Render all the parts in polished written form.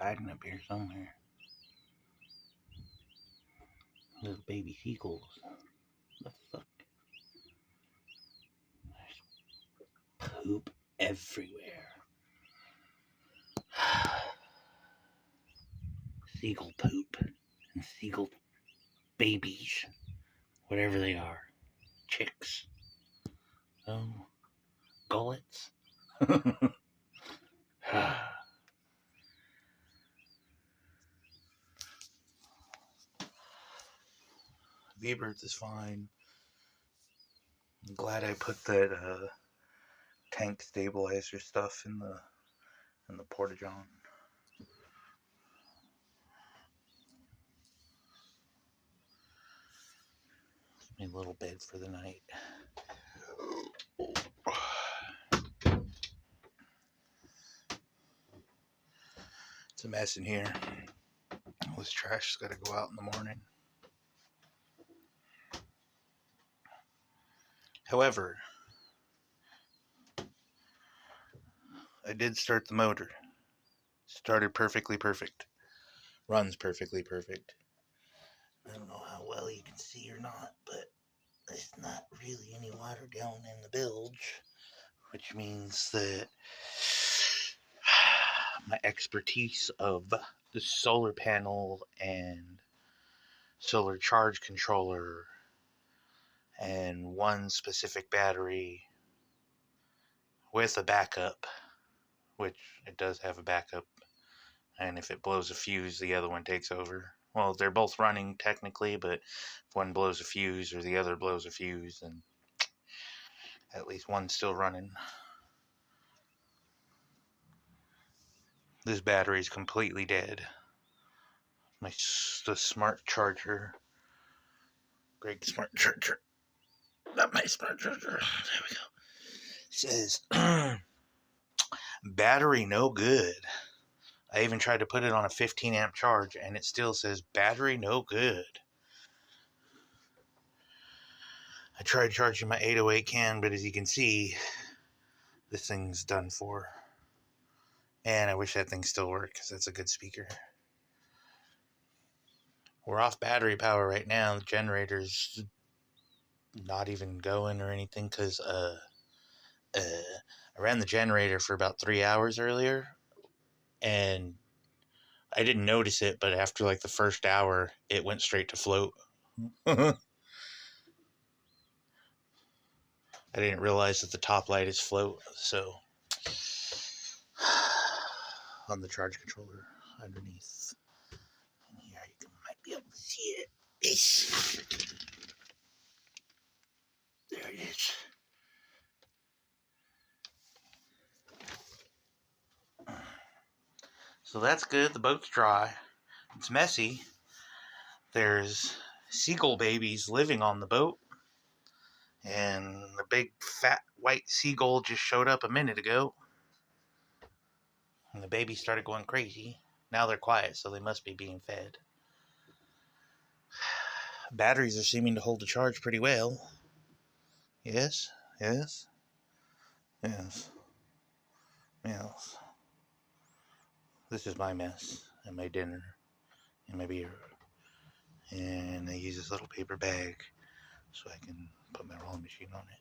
hiding up here somewhere. Little baby seagulls. What the fuck? There's poop everywhere. Seagull poop and seagull babies, whatever they are, chicks, oh, gullets. V-Birds is fine. I'm glad I put that tank stabilizer stuff in the porta-john. My little bed for the night. It's a mess in here. All this trash has got to go out in the morning. However, I did start the motor. Started perfectly perfect. Runs perfectly perfect. I don't know how well you can see or not, but there's not really any water down in the bilge, which means that my expertise of the solar panel and solar charge controller and one specific battery with a backup, which it does have a backup, and if it blows a fuse, the other one takes over. Well, they're both running technically, but if one blows a fuse or the other blows a fuse, then at least one's still running. This battery's completely dead. The smart charger, Greg's smart charger, not my smart charger, there we go, says battery no good. I even tried to put it on a 15 amp charge and it still says battery no good. I tried charging my 808 can, but as you can see, this thing's done for. And I wish that thing still worked because that's a good speaker. We're off battery power right now. The generator's not even going or anything because I ran the generator for about 3 hours earlier and I didn't notice it, but after like the first hour, it went straight to float. I didn't realize that the top light is float, so on the charge controller underneath. And here you might be able to see it. There it is. So that's good. The boat's dry. It's messy. There's seagull babies living on the boat. And the big fat white seagull just showed up a minute ago. And the babies started going crazy. Now they're quiet, so they must be being fed. Batteries are seeming to hold the charge pretty well. Yes, yes, yes, yes. This is my mess, and my dinner, and my beer. And I use this little paper bag so I can put my rolling machine on it.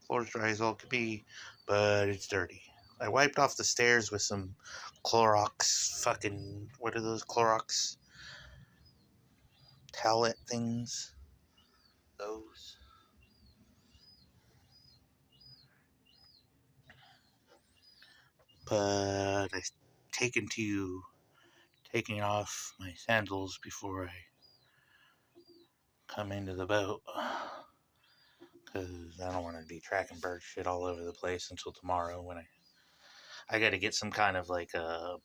Floor's dry as all could be, but it's dirty. I wiped off the stairs with some Clorox fucking, what are those Clorox towelette things? Those. But I've taking off my sandals before I come into the boat. Because I don't want to be tracking bird shit all over the place until tomorrow when I got to get some kind of like a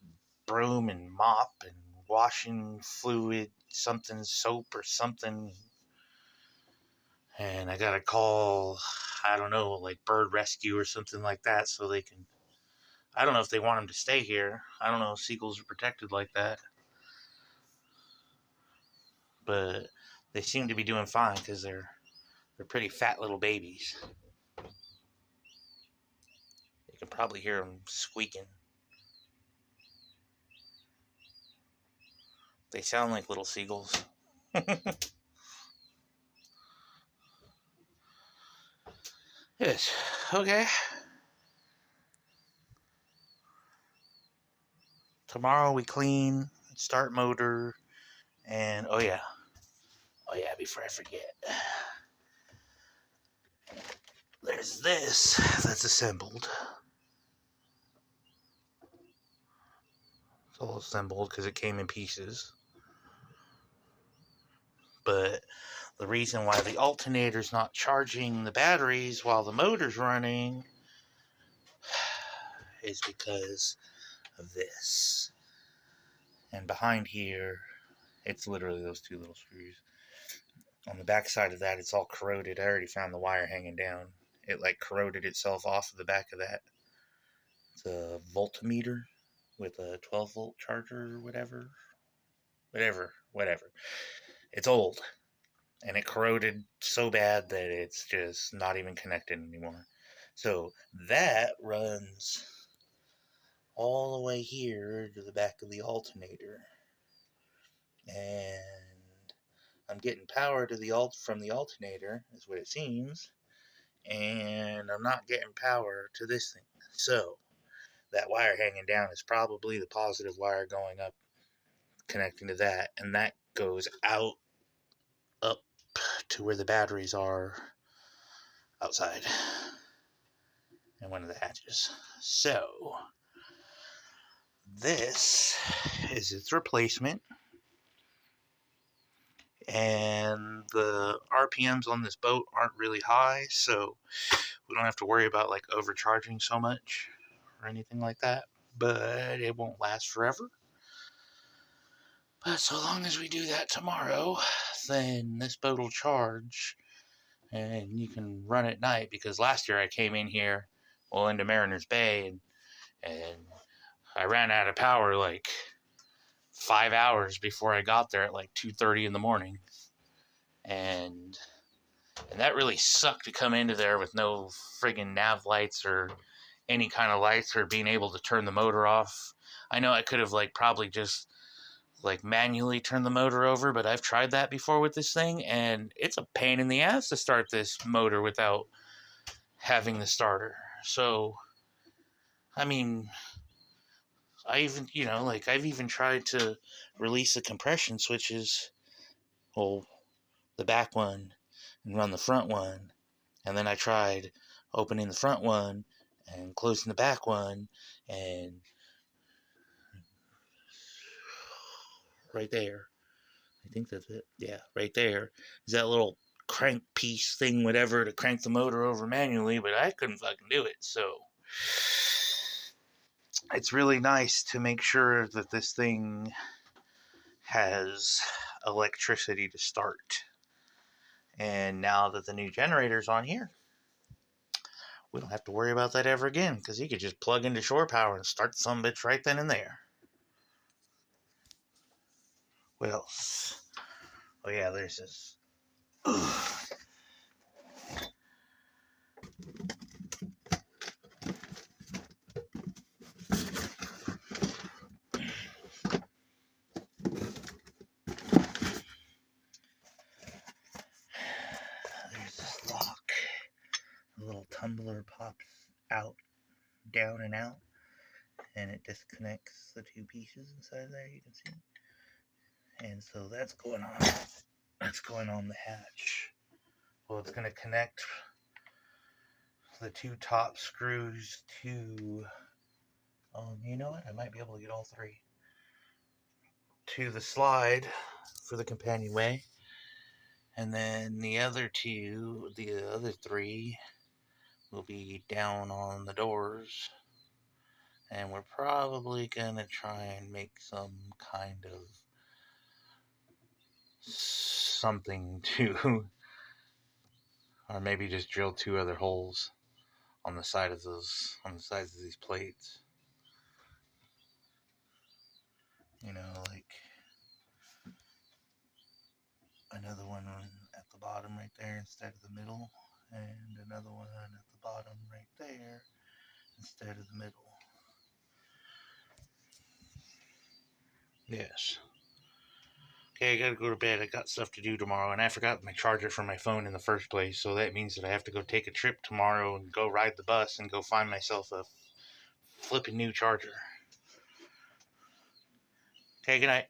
broom and mop and washing fluid, something, soap or something. And I got to call, I don't know, like bird rescue or something like that so they can, I don't know if they want them to stay here. I don't know if seagulls are protected like that. But they seem to be doing fine because they're pretty fat little babies. You can probably hear them squeaking. They sound like little seagulls. Yes. Okay. Tomorrow we clean, start motor, and oh yeah, before I forget, there's this that's assembled. It's all assembled because it came in pieces. But the reason why the alternator's not charging the batteries while the motor's running is because of this. And behind here, it's literally those two little screws. On the back side of that, it's all corroded. I already found the wire hanging down. It like corroded itself off of the back of that. It's a voltmeter with a 12 volt charger or whatever. Whatever. It's old. And it corroded so bad that it's just not even connected anymore. So that runs all the way here to the back of the alternator. And I'm getting power to the from the alternator, is what it seems. And I'm not getting power to this thing. So that wire hanging down is probably the positive wire going up, connecting to that, and that goes out up to where the batteries are outside in one of the hatches. So this is its replacement, and the RPMs on this boat aren't really high, so we don't have to worry about like overcharging so much or anything like that. But it won't last forever. But so long as we do that tomorrow, then this boat will charge and you can run at night. Because last year I came in here, into Mariners Bay, and I ran out of power like 5 hours before I got there at like 2:30 in the morning. And that really sucked to come into there with no friggin' nav lights or any kind of lights or being able to turn the motor off. I know I could have like probably just like manually turn the motor over, but I've tried that before with this thing, and it's a pain in the ass to start this motor without having the starter. So, I mean, I even, I've even tried to release the compression switches, well, the back one, and run the front one, and then I tried opening the front one and closing the back one, and right there, I think that's it. Yeah, right there is that little crank piece thing, whatever, to crank the motor over manually, but I couldn't fucking do it. So it's really nice to make sure that this thing has electricity to start. And now that the new generator's on here, we don't have to worry about that ever again, because you could just plug into shore power and start some bitch right then and there. What else? Oh yeah, there's this. There's this lock. A little tumbler pops out, down and out, and it disconnects the two pieces inside there, you can see. And so that's going on. That's going on the hatch. Well, it's going to connect the two top screws to, you know what? I might be able to get all three. To the slide for the companionway. And then the other three, will be down on the doors. And we're probably going to try and make some kind of something to, or maybe just drill two other holes on the sides of these plates. Like another one at the bottom right there instead of the middle, and another one at the bottom right there, instead of the middle. Yes. Okay, I gotta go to bed. I got stuff to do tomorrow, and I forgot my charger for my phone in the first place, so that means that I have to go take a trip tomorrow and go ride the bus and go find myself a flipping new charger. Okay, good night.